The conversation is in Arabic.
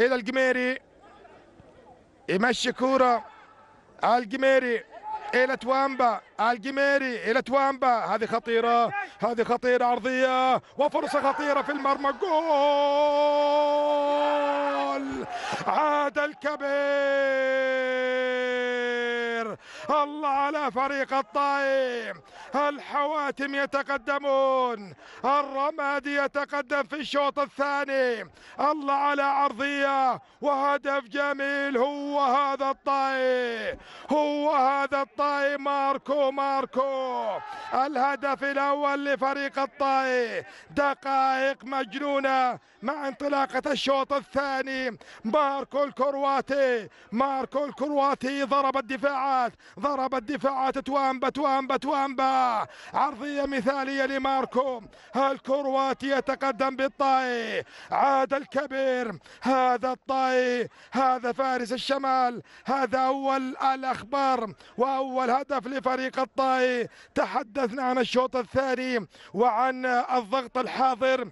إلى القميري، يمشي كورة القميري إلى توامبا، القميري إلى توامبا، هذه خطيرة، هذه خطيرة عرضية وفرصة خطيرة في المرمى، جول! عاد الكبير، الله على فريق الطائف، الحواتم يتقدمون، الرمادي يتقدم في الشوط الثاني، الله على عرضية وهدف جميل. هو هذا الطائف، هو هذا الطائف، ماركو الهدف الأول لفريق الطائف. دقائق مجنونة مع انطلاقة الشوط الثاني، ماركو الكرواتي ضرب الدفاعات، توامبا، عرضية مثالية لماركو الكرواتي يتقدم بالطائف. عاد الكبير، هذا الطائف، هذا فارس الشمال، هذا أول الأخبار وأول هدف لفريق الطائف. تحدثنا عن الشوط الثاني وعن الضغط الحاضر